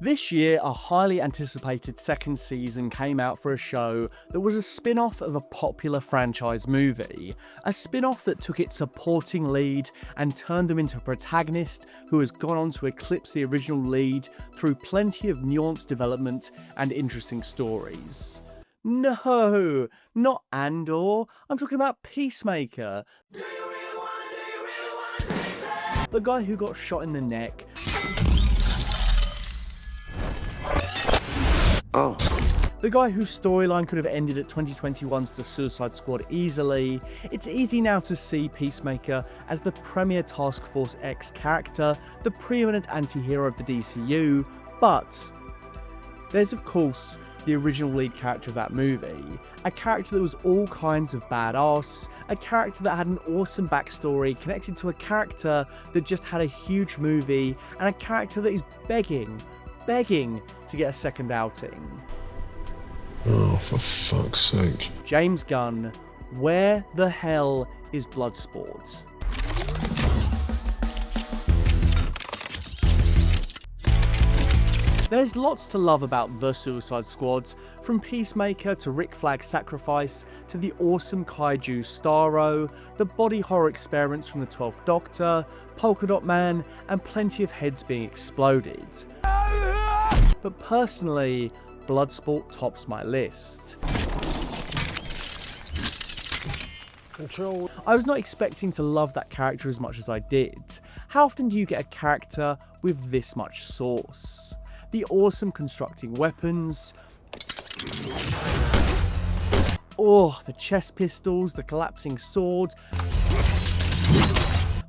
This year, a highly anticipated second season came out for a show that was a spin-off of a popular franchise movie. A spin-off that took its supporting lead and turned them into a protagonist who has gone on to eclipse the original lead through plenty of nuanced development and interesting stories. No, not Andor. I'm talking about Peacemaker. The guy who got shot in the neck. Oh. The guy whose storyline could have ended at 2021's The Suicide Squad easily. It's easy now to see Peacemaker as the premier Task Force X character, the preeminent anti-hero of the DCU, but there's of course the original lead character of that movie, a character that was all kinds of badass, a character that had an awesome backstory connected to a character that just had a huge movie, and a character that is begging to get a second outing. Oh, for fuck's sake. James Gunn, where the hell is Bloodsport? There's lots to love about The Suicide Squad, from Peacemaker to Rick Flag's sacrifice, to the awesome kaiju Starro, the body horror experiments from the 12th Doctor, Polka Dot Man, and plenty of heads being exploded. But personally, Bloodsport tops my list. Control. I was not expecting to love that character as much as I did. How often do you get a character with this much sauce? The awesome constructing weapons. Oh, the chest pistols, the collapsing sword.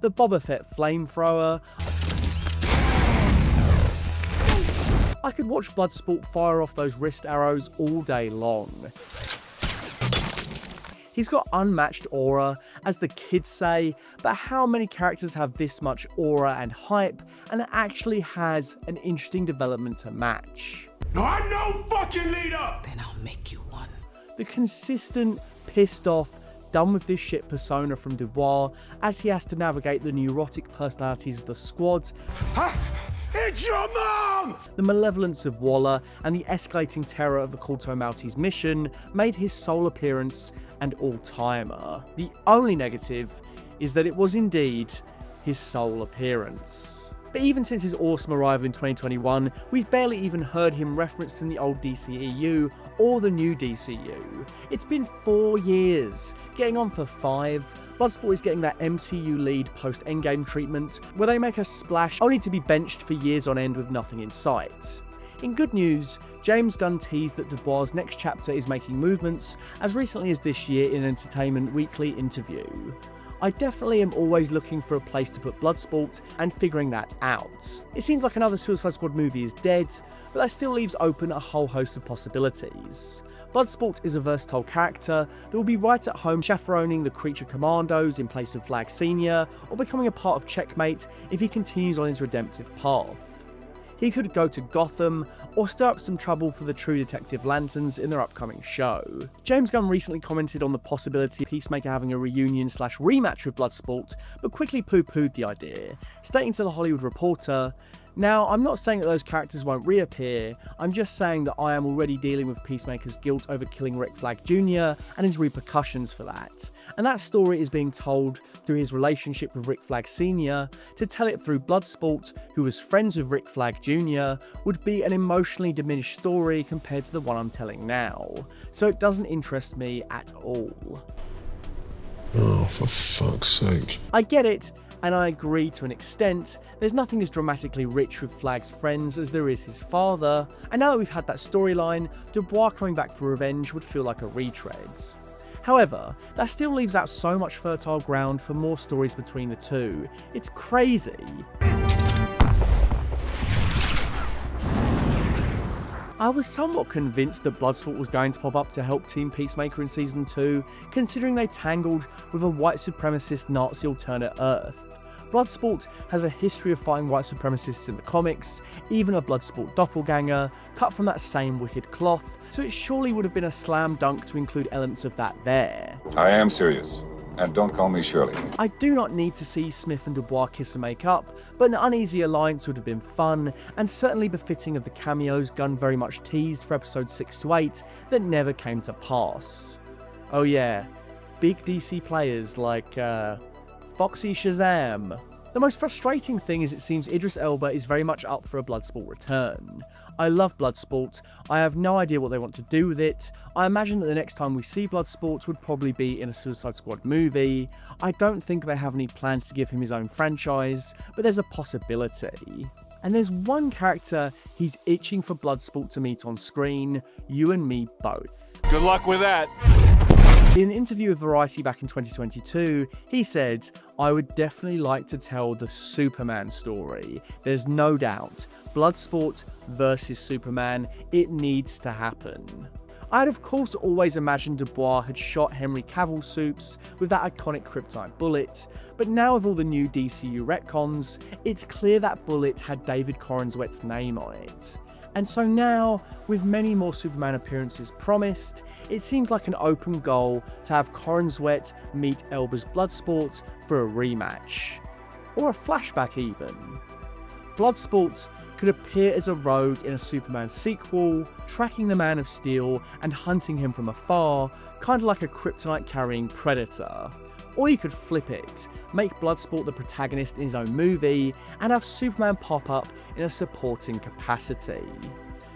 The Boba Fett flamethrower. I could watch Bloodsport fire off those wrist arrows all day long. He's got unmatched aura, as the kids say, but how many characters have this much aura and hype, and actually has an interesting development to match? No, I'm no fucking leader! Then I'll make you one. The consistent, pissed off, done with this shit persona from Dubois, as he has to navigate the neurotic personalities of the squad. It's your mom! The malevolence of Waller and the escalating terror of the Corto Maltese mission made his sole appearance an all-timer. The only negative is that it was indeed his sole appearance. But even since his awesome arrival in 2021, we've barely even heard him referenced in the old DCEU or the new DCU. It's been 4 years, getting on for 5. Bloodsport is getting that MCU lead post-Endgame treatment, where they make a splash only to be benched for years on end with nothing in sight. In good news, James Gunn teased that Dubois' next chapter is making movements as recently as this year in an Entertainment Weekly interview. I definitely am always looking for a place to put Bloodsport and figuring that out. It seems like another Suicide Squad movie is dead, but that still leaves open a whole host of possibilities. Bloodsport is a versatile character that will be right at home chaperoning the Creature Commandos in place of Flag Senior, or becoming a part of Checkmate if he continues on his redemptive path. He could go to Gotham, or stir up some trouble for the True Detective Lanterns in their upcoming show. James Gunn recently commented on the possibility of Peacemaker having a reunion/rematch with Bloodsport, but quickly poo-pooed the idea, stating to The Hollywood Reporter, "Now, I'm not saying that those characters won't reappear, I'm just saying that I am already dealing with Peacemaker's guilt over killing Rick Flag Jr. and his repercussions for that. And that story is being told through his relationship with Rick Flag Sr. To tell it through Bloodsport, who was friends with Rick Flag Jr., would be an emotionally diminished story compared to the one I'm telling now. So it doesn't interest me at all." Oh, for fuck's sake. I get it, and I agree to an extent. There's nothing as dramatically rich with Flag's friends as there is his father, and now that we've had that storyline, Dubois coming back for revenge would feel like a retread. However, that still leaves out so much fertile ground for more stories between the two. It's crazy. I was somewhat convinced that Bloodsport was going to pop up to help Team Peacemaker in Season 2, considering they tangled with a white supremacist Nazi alternate Earth. Bloodsport has a history of fighting white supremacists in the comics, even a Bloodsport doppelganger, cut from that same wicked cloth, so it surely would have been a slam dunk to include elements of that there. I am serious. And don't call me Shirley. I do not need to see Smith and Dubois kiss and make up, but an uneasy alliance would have been fun, and certainly befitting of the cameos Gunn very much teased for episodes 6 to 8 that never came to pass. Oh yeah, big DC players like Foxy Shazam. The most frustrating thing is it seems Idris Elba is very much up for a Bloodsport return. I love Bloodsport, I have no idea what they want to do with it. I imagine that the next time we see Bloodsport would probably be in a Suicide Squad movie. I don't think they have any plans to give him his own franchise, but there's a possibility. And there's one character he's itching for Bloodsport to meet on screen, you and me both. Good luck with that. In an interview with Variety back in 2022, he said, "I would definitely like to tell the Superman story. There's no doubt. Bloodsport versus Superman, it needs to happen." I had of course always imagined Dubois had shot Henry Cavill Supes with that iconic kryptonite bullet, but now with all the new DCU retcons, it's clear that bullet had David Corenswet's name on it. And so now, with many more Superman appearances promised, it seems like an open goal to have Corenswet meet Elba's Bloodsport for a rematch. Or a flashback even. Bloodsport could appear as a rogue in a Superman sequel, tracking the Man of Steel and hunting him from afar, kind of like a kryptonite-carrying predator. Or you could flip it, make Bloodsport the protagonist in his own movie, and have Superman pop up in a supporting capacity.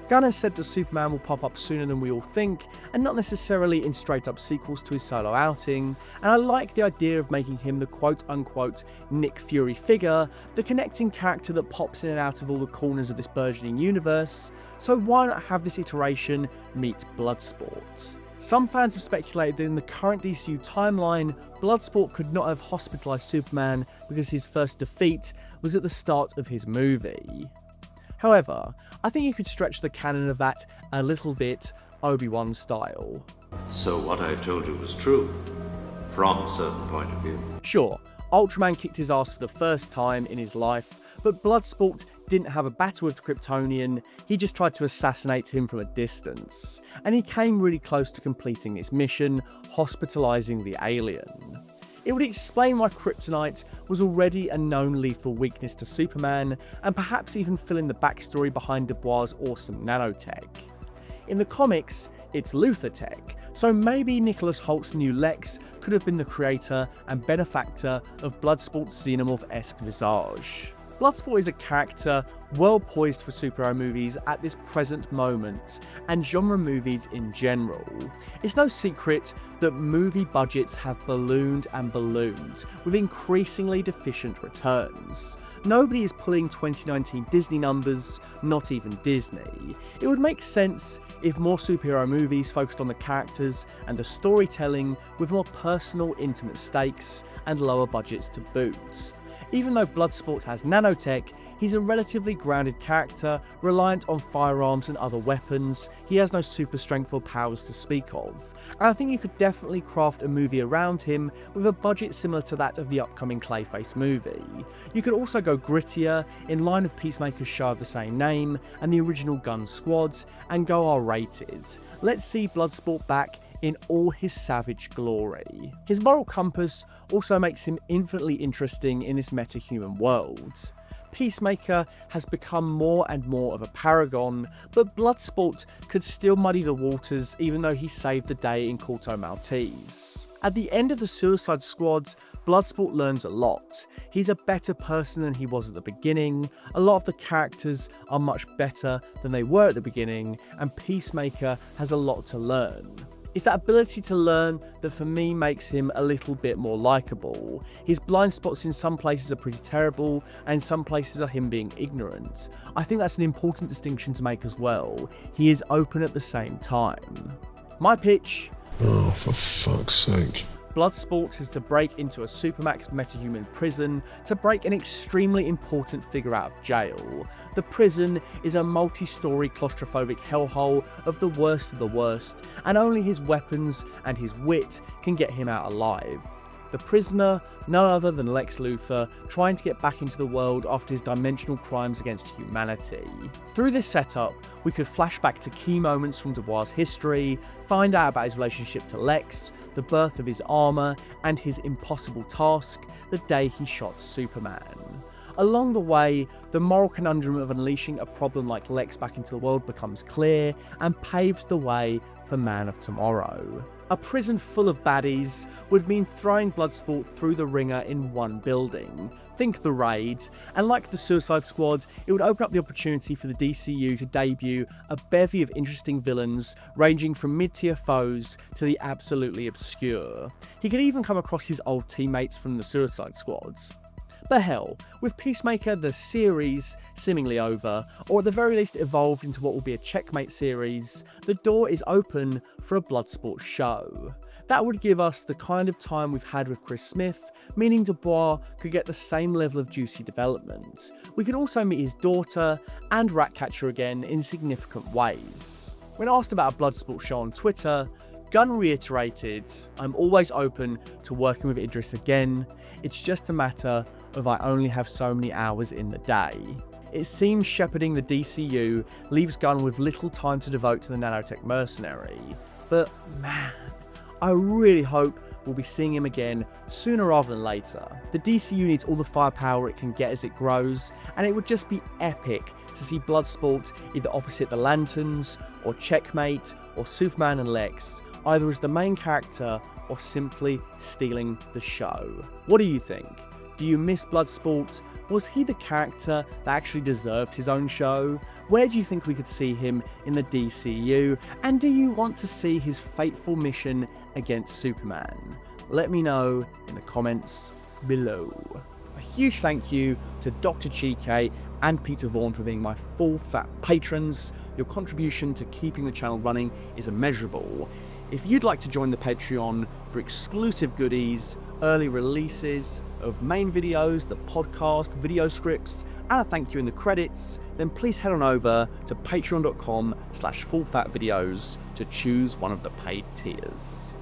Gunn has said that Superman will pop up sooner than we all think, and not necessarily in straight-up sequels to his solo outing, and I like the idea of making him the quote-unquote Nick Fury figure, the connecting character that pops in and out of all the corners of this burgeoning universe, so why not have this iteration meet Bloodsport? Some fans have speculated that in the current DCU timeline, Bloodsport could not have hospitalized Superman because his first defeat was at the start of his movie. However, I think you could stretch the canon of that a little bit Obi-Wan style. So what I told you was true, from a certain point of view. Sure, Ultraman kicked his ass for the first time in his life, but Bloodsport didn't have a battle with the Kryptonian, he just tried to assassinate him from a distance. And he came really close to completing his mission, hospitalizing the alien. It would explain why kryptonite was already a known lethal weakness to Superman, and perhaps even fill in the backstory behind Dubois' awesome nanotech. In the comics, it's Luthor tech, so maybe Nicholas Holt's new Lex could have been the creator and benefactor of Bloodsport's xenomorph-esque visage. Bloodsport is a character well poised for superhero movies at this present moment, and genre movies in general. It's no secret that movie budgets have ballooned and ballooned, with increasingly deficient returns. Nobody is pulling 2019 Disney numbers, not even Disney. It would make sense if more superhero movies focused on the characters and the storytelling with more personal, intimate stakes and lower budgets to boot. Even though Bloodsport has nanotech, he's a relatively grounded character, reliant on firearms and other weapons. He has no super strength or powers to speak of. And I think you could definitely craft a movie around him with a budget similar to that of the upcoming Clayface movie. You could also go grittier, in line of Peacemaker's show of the same name, and the original Gunn squad, and go R-rated. Let's see Bloodsport back in all his savage glory. His moral compass also makes him infinitely interesting in this meta-human world. Peacemaker has become more and more of a paragon, but Bloodsport could still muddy the waters even though he saved the day in Corto Maltese. At the end of the Suicide Squad, Bloodsport learns a lot. He's a better person than he was at the beginning, a lot of the characters are much better than they were at the beginning, and Peacemaker has a lot to learn. It's that ability to learn that for me makes him a little bit more likeable. His blind spots in some places are pretty terrible, and in some places are him being ignorant. I think that's an important distinction to make as well. He is open at the same time. My pitch: Oh, for fuck's sake. Bloodsport has to break into a supermax metahuman prison to break an extremely important figure out of jail. The prison is a multi-story claustrophobic hellhole of the worst, and only his weapons and his wit can get him out alive. The prisoner, none other than Lex Luthor, trying to get back into the world after his dimensional crimes against humanity. Through this setup, We could flash back to key moments from Dubois' history, find out about his relationship to Lex, the birth of his armour, and his impossible task, the day he shot Superman. Along the way, the moral conundrum of unleashing a problem like Lex back into the world becomes clear and paves the way for Man of Tomorrow. A prison full of baddies would mean throwing Bloodsport through the ringer in one building. Think the Raid, and like the Suicide Squad, it would open up the opportunity for the DCU to debut a bevy of interesting villains ranging from mid-tier foes to the absolutely obscure. He could even come across his old teammates from the Suicide Squads. But hell, with Peacemaker the series seemingly over, or at the very least evolved into what will be a Checkmate series, the door is open for a Bloodsport show. That would give us the kind of time we've had with Chris Smith, meaning Dubois could get the same level of juicy development. We could also meet his daughter and Ratcatcher again in significant ways. When asked about a Bloodsport show on Twitter, Gunn reiterated, "I'm always open to working with Idris again, it's just a matter of I only have so many hours in the day." It seems shepherding the DCU leaves Gunn with little time to devote to the nanotech mercenary, but man, I really hope we'll be seeing him again sooner rather than later. The DCU needs all the firepower it can get as it grows, and it would just be epic to see Bloodsport either opposite the Lanterns, or Checkmate, or Superman and Lex, either as the main character or simply stealing the show. What do you think? Do you miss Bloodsport? Was he the character that actually deserved his own show? Where do you think we could see him in the DCU? And do you want to see his fateful mission against Superman? Let me know in the comments below. A huge thank you to Dr. Chike and Peter Vaughan for being my full fat patrons. Your contribution to keeping the channel running is immeasurable. If you'd like to join the Patreon for exclusive goodies, early releases of main videos, the podcast, video scripts, and a thank you in the credits, then please head on over to patreon.com/fullfatvideos to choose one of the paid tiers.